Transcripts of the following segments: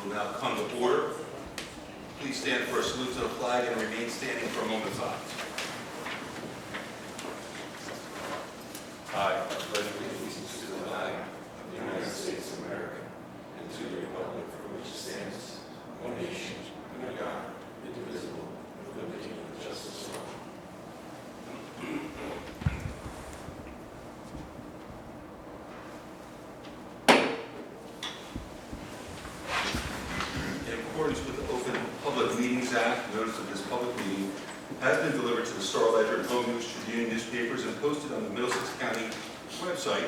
will now come to order. Please stand for a salute to the flag and remain standing for a moment of silence. I pledge allegiance to the flag of the United States of America and to the republic for which it stands, one nation, under God, indivisible, with liberty and justice for all. In accordance with the Open Public Meetings Act, notice of this public meeting has been delivered to the Star Ledger and Home News Tribune newspapers and posted on the Middlesex County website,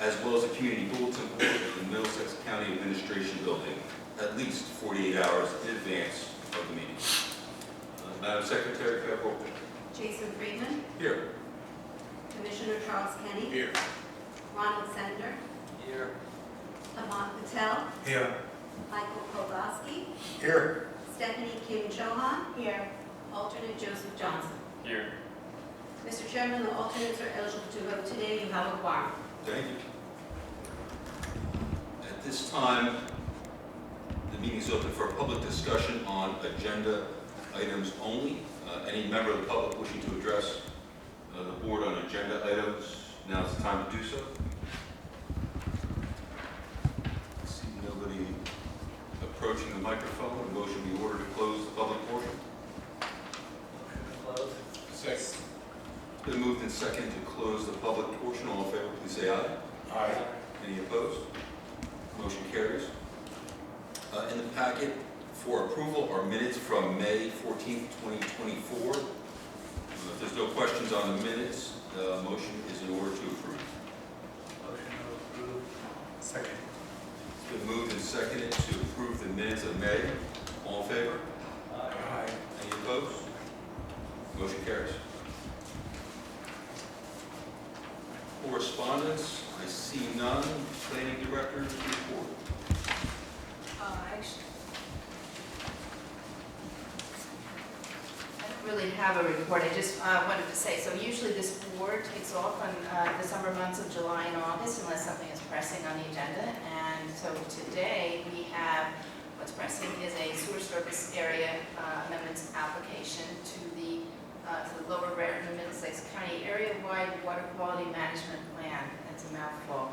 as well as a community bulletin board in the Middlesex County Administration Building, at least 48 hours in advance of the meeting. Madam Secretary, can I have roll call? Jason Friedman. Here. Commissioner Charles Kenny. Here. Ronald Sender. Here. Aman Patel. Here. Michael Kowalski. Here. Stephanie Kim Chohan. Here. Alternate Joseph Johnson. Here. Mr. Chairman, the alternates are eligible to vote today. You have a quorum. Thank you. At this time, the meeting is open for a public discussion on agenda items only. Any member of the public wishing to address the board on agenda items, now is the time to do so. I see nobody approaching the microphone. A motion be ordered to close the public portion. Close. Second. Been moved and seconded to close the public portion. All in favor, please say aye. Aye. Any opposed? Motion carries. In the packet for approval are minutes from May 14th, 2024. If there's no questions on the minutes, the motion is in order to approve. Motion to approve. Second. It's been moved and seconded to approve the minutes of May. All in favor? Aye. Any opposed? Motion carries. Correspondence, I see none. Planning Director's report. Actually, I don't really have a report. I just wanted to say, so usually this board takes off on the summer months of July and August unless something is pressing on the agenda. And so today we have, what's pressing is a sewer service area amendments application to the Lower Raritan Middlesex County area-wide water quality management plan. That's a mouthful.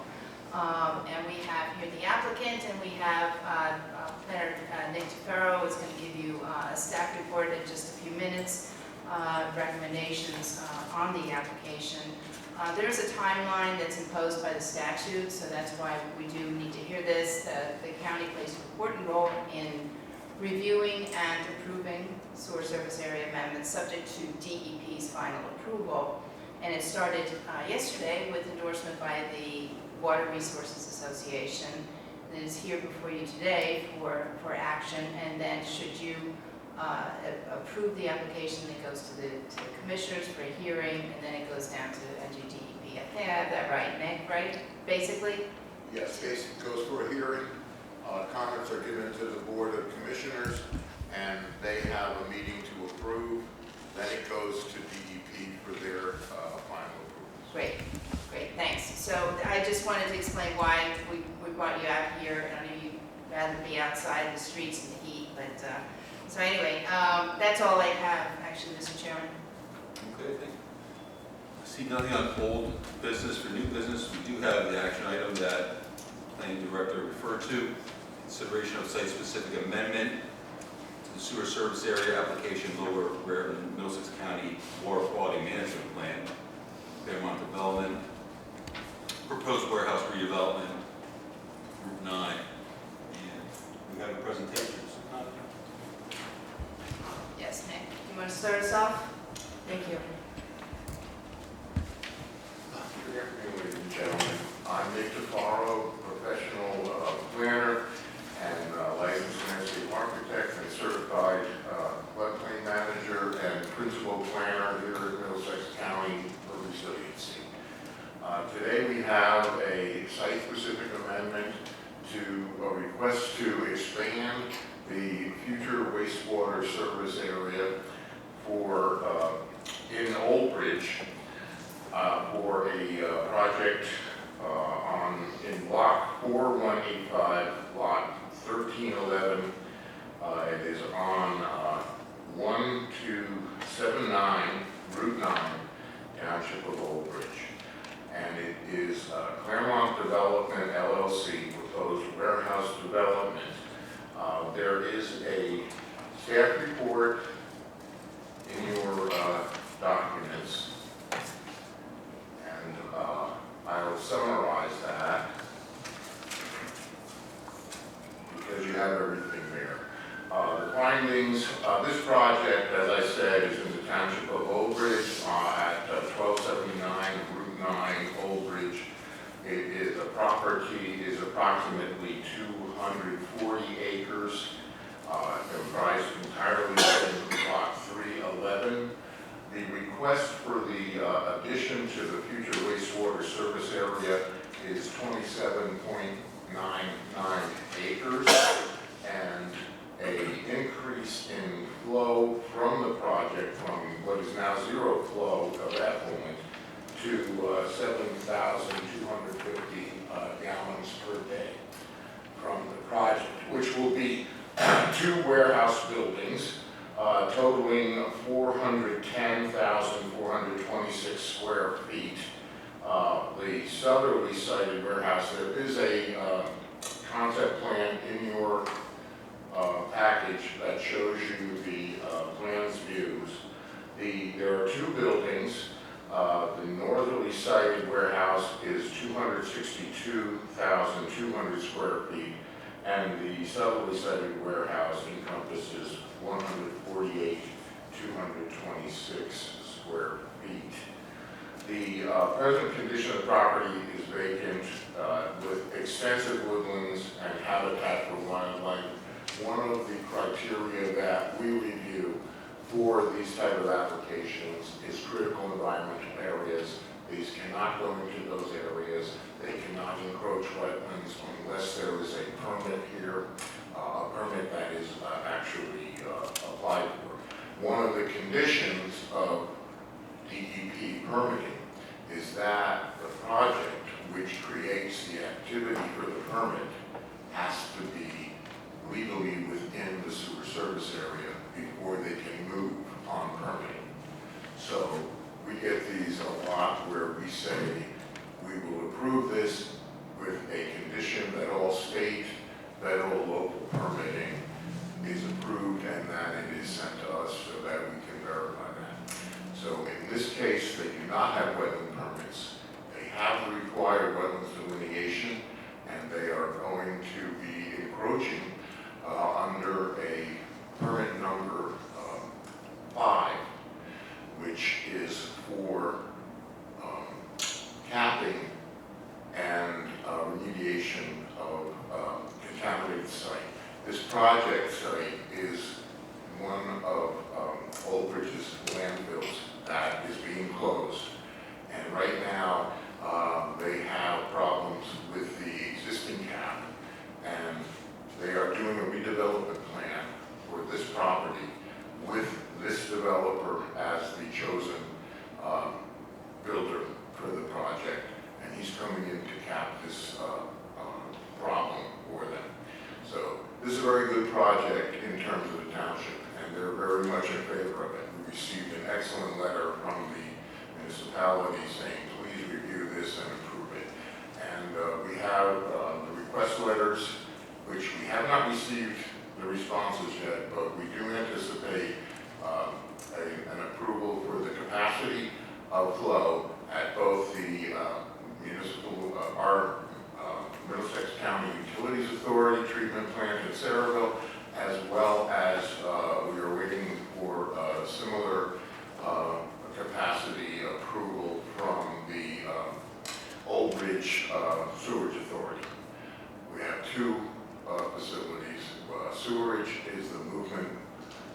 And we have here the applicant, and we have Planner Nick DeFerro is going to give you a staff report in just a few minutes, recommendations on the application. There's a timeline that's imposed by the statute, so that's why we do need to hear this. The county plays an important role in reviewing and approving sewer service area amendments subject to DEP's final approval. And it started yesterday with endorsement by the Water Resources Association. It is here before you today for action, and then should you approve the application, it goes to the commissioners for a hearing, and then it goes down to NJDEP. I think I have that right, Nick, right? Basically? Yes, basically goes for a hearing. Comments are given to the Board of Commissioners, and they have a meeting to approve. Then it goes to DEP for their final approval. Great, great, thanks. So I just wanted to explain why we brought you out here. I know you'd rather be outside in the streets in the heat, but so anyway, that's all I have, actually, Mr. Chairman. Okay, thank you. I see nothing on old business. For new business, we do have the action item that the Planning Director referred to. Consideration of site-specific amendment to the sewer service area application Lower Raritan Middlesex County Water Quality Management Plan, Fairmont Development, proposed warehouse redevelopment, Group 9. And we have a presentation. Yes, Nick, you want to start us off? Thank you. Good afternoon, ladies and gentlemen. I'm Nick DeFaro, professional planner and licensed landscape architect and certified floodplain manager and principal planner here at Middlesex County for Resiliency. Today we have a site-specific amendment to a request to expand the future wastewater service area for in Old Bridge for a project in block 4185, lot 1311. It is on 1279 Route 9, Township of Old Bridge. And it is Claremont Development LLC, proposed warehouse development. There is a staff report in your documents, and I will summarize that because you have everything there. The findings, this project, as I said, is in the Township of Old Bridge at 1279 Route 9, Old Bridge. The property is approximately 240 acres, comprised entirely of block 311. The request for the addition to the future wastewater service area is 27.99 acres, and an increase in flow from the project from what is now zero flow of effluent to 7,250 gallons per day from the project, which will be 2 warehouse buildings totaling 410,426 square feet. The southerly sited warehouse, there is a concept plan in your package that shows you the plans views. There are 2 buildings. The northerly sited warehouse is 262,200 square feet, and the southerly sited warehouse encompasses 148,226 square feet. The present condition of the property is vacant with extensive woodlands and habitat for wildlife. One of the criteria that we review for these type of applications is critical environmental areas. These cannot go into those areas. They cannot encroach wetlands unless there is a permit here, a permit that is actually applied for. One of the conditions of DEP permitting is that the project which creates the activity for the permit has to be legally within the sewer service area before they can move on permitting. So we get these a lot where we say we will approve this with a condition that all state, federal, local permitting is approved and that it is sent to us so that we can verify that. So in this case, they do not have wetland permits. They have the required wetlands delineation, and they are going to be encroaching under a permit number 5, which is for capping and remediation of contaminated site. This project site is one of Old Bridge's landfills that is being closed. And right now, they have problems with the existing cap, and they are doing a redevelopment plan for this property with this developer as the chosen builder for the project, and he's coming in to cap this problem for them. So this is a very good project in terms of the township, and they're very much in favor of it. We received an excellent letter from the municipality saying, please review this and approve it. And we have the request letters, which we have not received the responses yet, but we do anticipate an approval for the capacity of flow at both the our Middlesex County Utilities Authority treatment plant in Saraville, as well as we are waiting for similar capacity approval from the Old Bridge Sewerage Authority. We have 2 facilities. Sewerage is the movement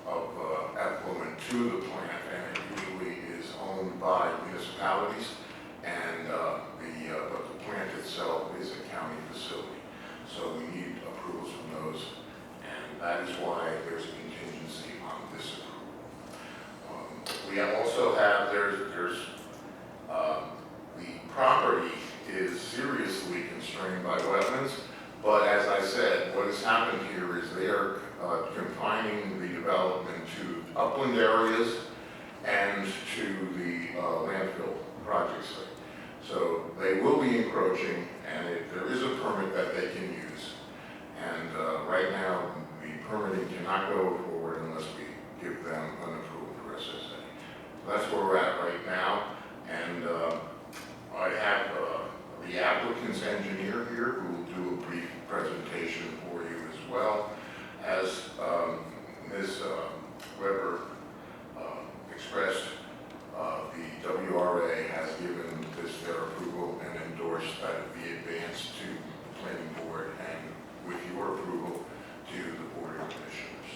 of effluent to the plant, and it usually is owned by municipalities, and but the plant itself is a county facility. So we need approvals from those, and that is why there's a contingency on this approval. We also have, the property is seriously has happened here is they are confining the development to upland areas and to the landfill project site. So they will be encroaching, and there is a permit that they can use. And right now, the permitting cannot go forward unless we give them an approval for SSA. That's where we're at right now, and I have the applicant's engineer here who will do a brief presentation for you as well as Ms. Weber expressed. The WRA has given this their approval and endorsed that it be advanced to the planning board and with your approval to the board of commissioners.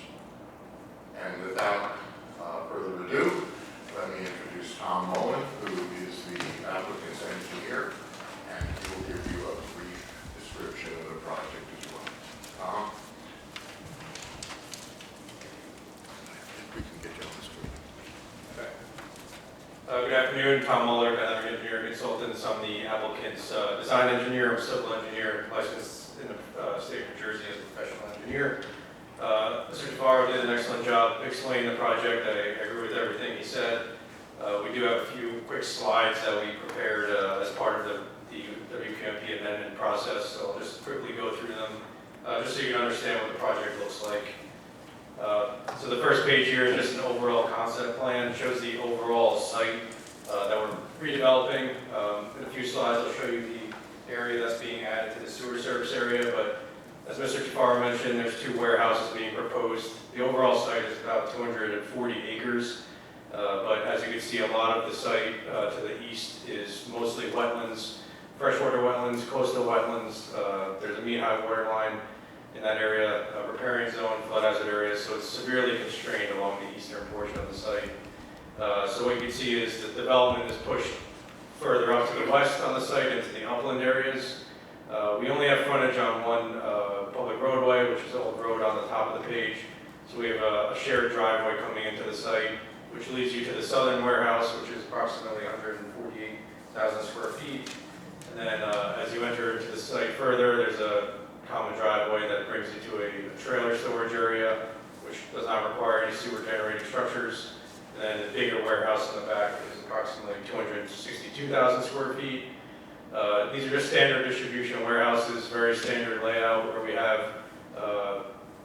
And without further ado, let me introduce Tom Mullen, who is the applicant's engineer, and he will give you a brief description of the project as well. Tom? We can get you on the screen. Okay. Good afternoon, Tom Muller, Dynamic Engineering Consultants. I'm the applicant's design engineer. I'm a civil engineer, licensed in the state of New Jersey as a professional engineer. Mr. Tavaro did an excellent job explaining the project. I agree with everything he said. We do have a few quick slides that we prepared as part of the WQMP amendment process, so I'll just quickly go through them, just so you can understand what the project looks like. So the first page here is just an overall concept plan. It shows the overall site that we're redeveloping. In a few slides, I'll show you the area that's being added to the sewer service area, but as Mr. Tafaro mentioned, there's 2 warehouses being proposed. The overall site is about 240 acres, but as you can see, a lot of the site to the east is mostly wetlands, freshwater wetlands, coastal wetlands. There's a mean-high water line in that area, riparian zone, flood hazard areas, so it's severely constrained along the eastern portion of the site. So what you can see is the development is pushed further up to the west on the site into the upland areas. We only have frontage on one public roadway, which is Old Road on the top of the page. So we have a shared driveway coming into the site, which leads you to the southern warehouse, which is approximately 148,000 square feet. And then as you enter into the site further, there's a common driveway that brings you to a trailer storage area, which does not require any sewer generating structures. And then the bigger warehouse in the back is approximately 262,000 square feet. These are just standard distribution warehouses, very standard layout where we have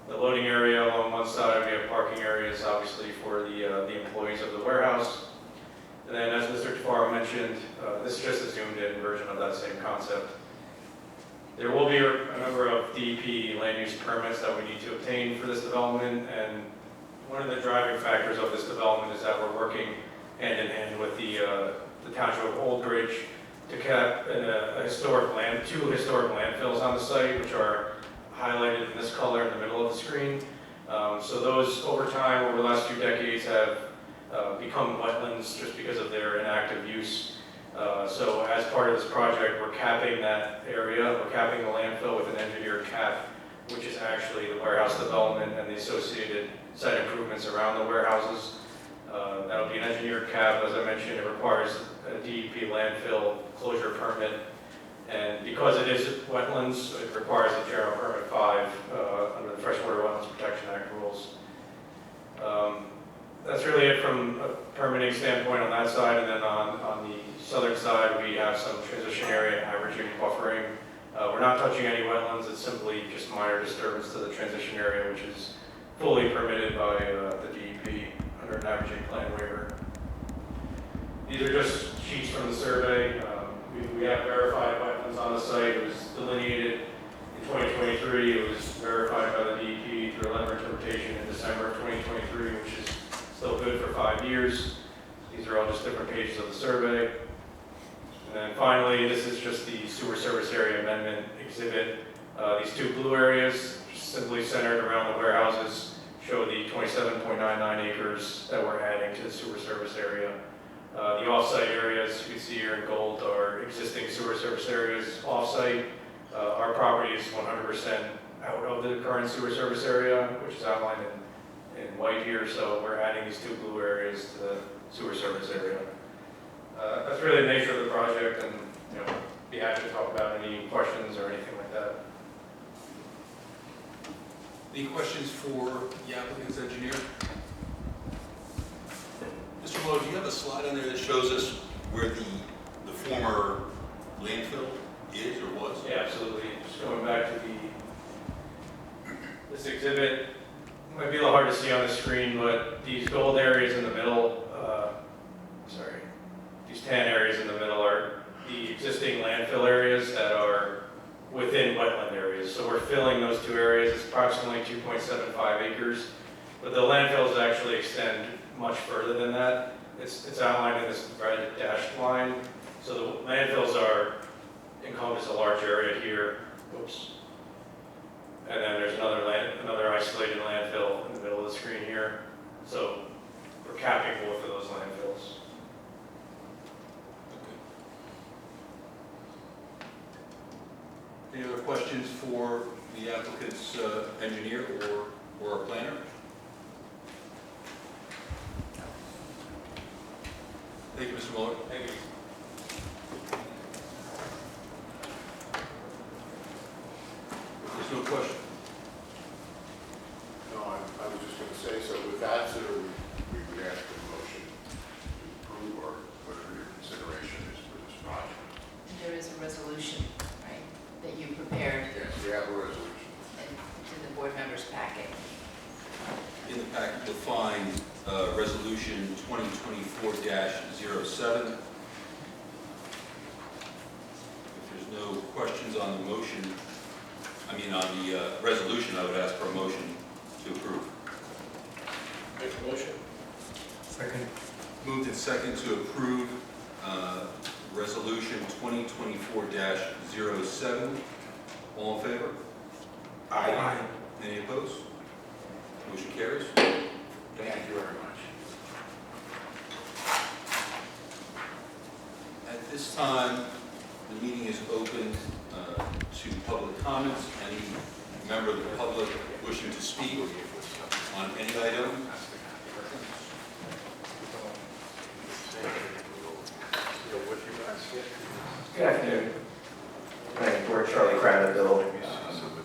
the loading area along one side. We have parking areas, obviously, for the employees of the warehouse. And then, as Mr. Tafaro mentioned, this is just a zoomed-in version of that same concept. There will be a number of DEP land use permits that we need to obtain for this development, and one of the driving factors of this development is that we're working hand in hand with the Township of Old Bridge to cap two historic landfills on the site, which are highlighted in this color in the middle of the screen. So those, over time, over the last few decades, have become wetlands just because of their inactive use. So as part of this project, we're capping that area, we're capping the landfill with an engineered cap, which is actually the warehouse development and the associated site improvements around the warehouses. That'll be an engineered cap. As I mentioned, it requires a DEP landfill closure permit. And because it is wetlands, it requires a general permit 5 under the Freshwater Wetlands Protection Act rules. That's really it from a permitting standpoint on that side, and then on the southern side, we have some transition area averaging buffering. We're not touching any wetlands, it's simply just minor disturbance to the transition area, which is fully permitted by the DEP under an averaging plan waiver. These are just sheets from the survey. We have verified wetlands on the site. It was delineated in 2023. It was verified by the DEP through a letter of interpretation in December of 2023, which is still good for 5 years. These are all just different pages of the survey. And then finally, this is just the sewer service area amendment exhibit. These 2 blue areas, simply centered around the warehouses, show the 27.99 acres that we're adding to the sewer service area. The off-site areas you can see here in gold are existing sewer service areas off-site. Our property is 100% out of the current sewer service area, which is outlined in white here, so we're adding these 2 blue areas to the sewer service area. That's really the nature of the project, and be happy to talk about any questions or anything like that. Any questions for the applicant's engineer? Mr. Mueller, do you have a slide on there that shows us where the former landfill is or was? Yeah, absolutely. Just going back to this exhibit, might be a little hard to see on the screen, but these gold areas in the middle, these tan areas in the middle are the existing landfill areas that are within wetland areas. So we're filling those two areas. It's approximately 2.75 acres, but the landfills actually extend much further than that. It's outlined in this red dashed line. So the landfills encompass a large area here. Oops. And then there's another isolated landfill in the middle of the screen here. So we're capping both of those landfills. Any other questions for the applicant's engineer or our planner? Thank you, Mr. Mueller. Thank you. There's no question. No, I was just going to say, so with that, sir, we would ask for a motion to approve or whatever your consideration is for this project. There is a resolution, right, that you prepared Yes, we have a resolution. to the board members' packet. In the packet, you'll find Resolution 2024-07. If there's no questions on the motion, on the resolution, I would ask for a motion to approve. Make a motion. Second. Moved and second to approve Resolution 2024-07. All in favor? Aye. Any opposed? Motion carries. Thank you very much. At this time, the meeting is open to public comments. Any member of the public wishing to speak on any item? Good afternoon. I'm Charlie Craddock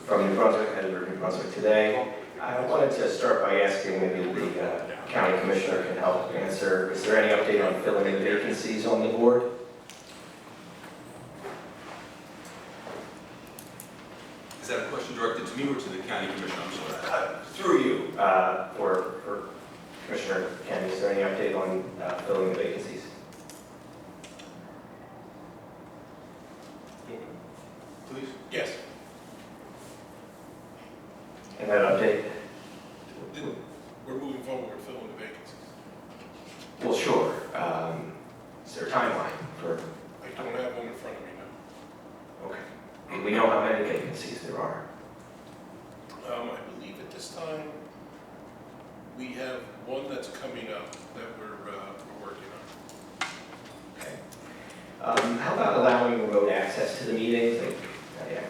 from New Brunswick, editor of New Brunswick Today. I wanted to start by asking maybe the county commissioner can help answer. Is there any update on filling the vacancies on the board? Is that a question directed to me or to the county commissioner? I'm sorry. Through you, for Commissioner Kenny, is there any update on filling the vacancies? Please. Yes. And that update? We're moving forward with filling the vacancies. Well, sure. Is there a timeline for? I don't have one in front of me now. Okay. Do we know how many vacancies there are? I believe at this time, we have one that's coming up that we're working on. Okay. How about allowing remote access to the meetings? I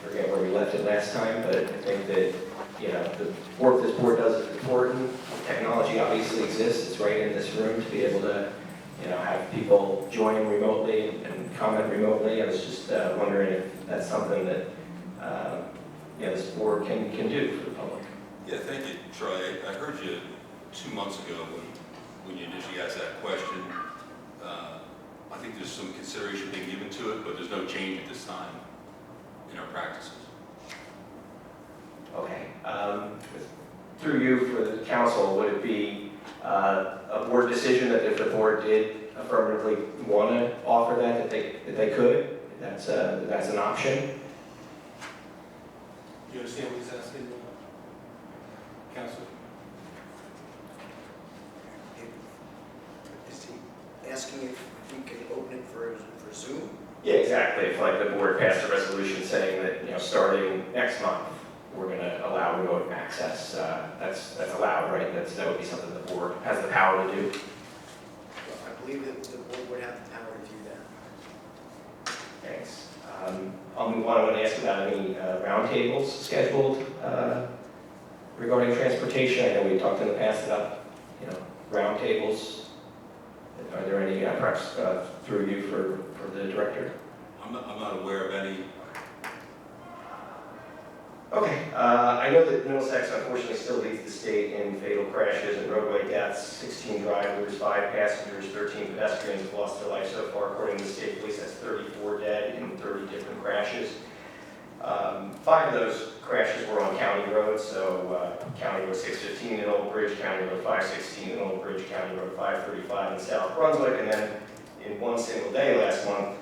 forget where we left it last time, but I think that, the work this board does is important. Technology obviously exists. It's right in this room to be able to, have people join remotely and comment remotely. I was just wondering if that's something that, this board can do for the public. Yeah, thank you, Troy. I heard you 2 months ago when you initially asked that question. I think there's some consideration being given to it, but there's no change at this time in our practices. Okay. Through you for the council, would it be a board decision that if the board did affirmatively want to offer that they could? That's an option? Do you understand what he's asking, Councilor? Is he asking if we can open it for Zoom? Yeah, exactly. If like the board passed a resolution saying that, starting next month, we're going to allow remote access, that's allowed, right? That would be something the board has the power to do. Well, I believe that the board would have the power to do that. Thanks. I'll move on. I want to ask about any roundtables scheduled regarding transportation. I know we talked in the past about, roundtables. Are there any, perhaps through you for the director? I'm not aware of any. Okay, I know that Middlesex unfortunately still leads the state in fatal crashes and roadway deaths. 16 drivers, 5 passengers, 13 pedestrians have lost their life so far. According to the state police, that's 34 dead in 30 different crashes. 5 of those crashes were on county roads, so County Road 615 in Old Bridge, County Road 516 in Old Bridge, County Road 535 in South Brunswick, and then in one single day last month,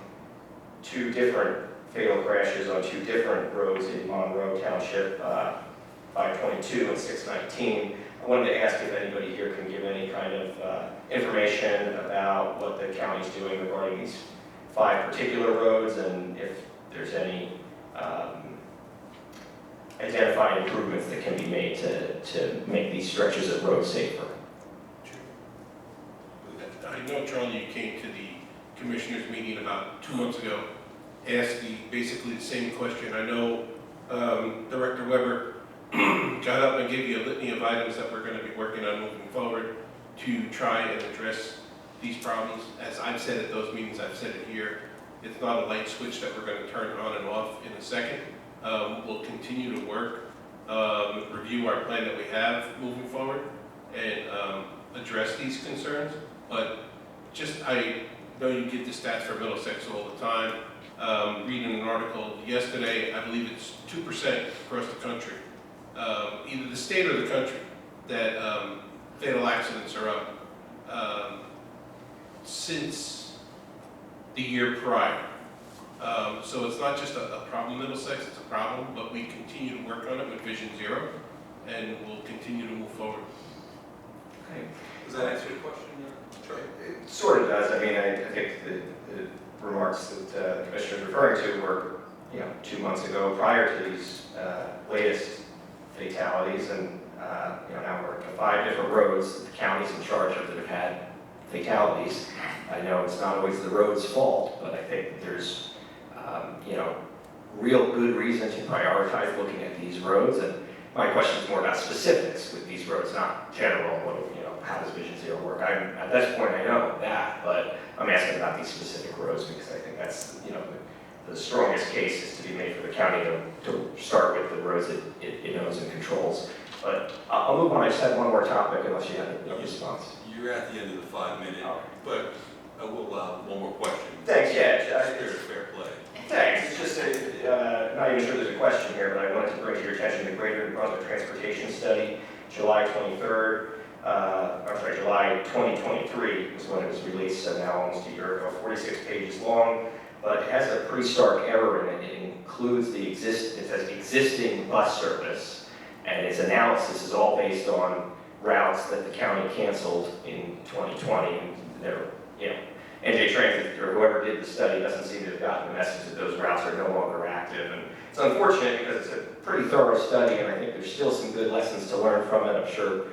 2 different fatal crashes on 2 different roads in Monroe Township, 522 and 619. I wanted to ask if anybody here can give any kind of information about what the county's doing regarding these 5 particular roads, and if there's any identified improvements that can be made to make these stretches of road safer. I know, Charlie, you came to the commissioners meeting about 2 months ago, asked basically the same question. I know Director Weber got up and gave you a litany of items that we're going to be working on moving forward to try and address these problems. As I've said at those meetings, I've said it here, it's not a light switch that we're going to turn on and off in a second. We'll continue to work, review our plan that we have moving forward, and address these concerns. But I know you get the stats for Middlesex all the time. Reading an article yesterday, I believe it's 2% across the country, either the state or the country, that fatal accidents are up since the year prior. So it's not just a problem in Middlesex, it's a problem, but we continue to work on it with Vision Zero, and we'll continue to move forward. Okay. Does that answer your question, Charlie? It sort of does. I mean, I think the remarks that the commissioner is referring to were, 2 months ago prior to these latest fatalities, and now we're at 5 different roads that the county's in charge of that have had fatalities. I know it's not always the road's fault, but I think that there's real good reason to prioritize looking at these roads. And my question is more about specifics with these roads, not general. How does Vision Zero work? At this point, I know that, but I'm asking about these specific roads because I think that's the strongest case is to be made for the county to start with the roads that it owns and controls. But I'll move on. I just had one more topic, unless you have a response. You're at the end of the 5-minute, but I will allow one more question. Thanks. Yeah. Fair play. Thanks. It's just not even sure there's a question here, but I wanted to bring to your attention the Greater Brunswick Transportation Study, July 23rd. July 2023 was when it was released, so now almost a year ago, 46 pages long, but it has a pretty stark error in it. It includes it says existing bus service, and its analysis is all based on routes that the county canceled in 2020, and they're, NJ Transit or whoever did the study doesn't seem to have gotten the message that those routes are no longer active. And it's unfortunate because it's a pretty thorough study, and I think there's still some good lessons to learn from it. I'm sure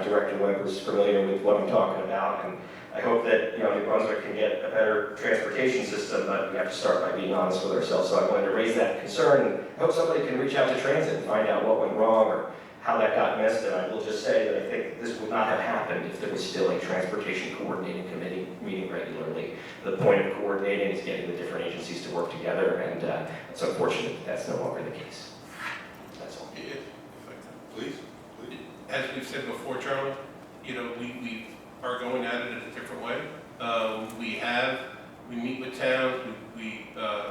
Director Webb is familiar with what I'm talking about, and I hope that New Brunswick can get a better transportation system, but we have to start by being honest with ourselves. So I wanted to raise that concern, and I hope somebody can reach out to Transit and find out what went wrong or how that got missed. And I will just say that I think this would not have happened if there was still a transportation coordinating committee meeting regularly. The point of coordinating is getting the different agencies to work together, and it's unfortunate that that's no longer the case. That's all. Please. As we've said before, Charlie, we are going at it in a different way. We meet with towns, we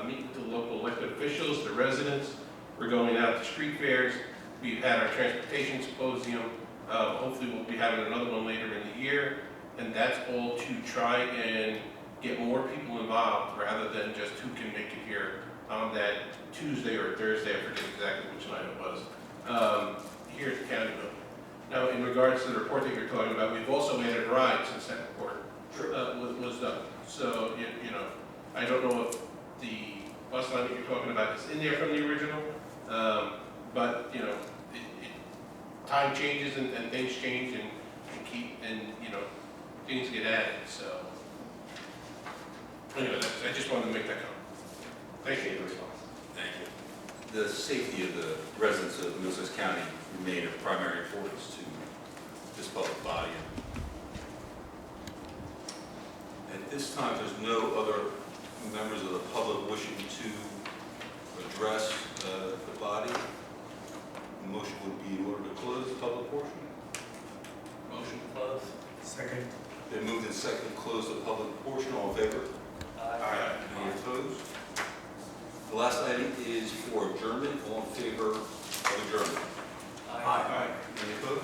meet with the local elected officials, the residents. We're going out to street fairs. We've had our transportation symposium. Hopefully we'll be having another one later in the year. And that's all to try and get more people involved rather than just who can make it here on that Tuesday or Thursday, I forget exactly which night it was, here at the county building. Now, in regards to the report that you're talking about, we've also added rides since that report was done. So, I don't know if the bus line that you're talking about is in there from the original, but, time changes and things change and things get added, so. Anyway, I just wanted to make that comment. Thank you for the response. Thank you. The safety of the residents of Middlesex County remain of primary importance to this public body. At this time, there's no other members of the public wishing to address the body. The motion would be in order to close the public portion. Motion to close. Second. Then moved and second to close the public portion. All in favor? Aye. Any opposed? The last item is for adjournment. All in favor of adjournment? Aye. Any opposed?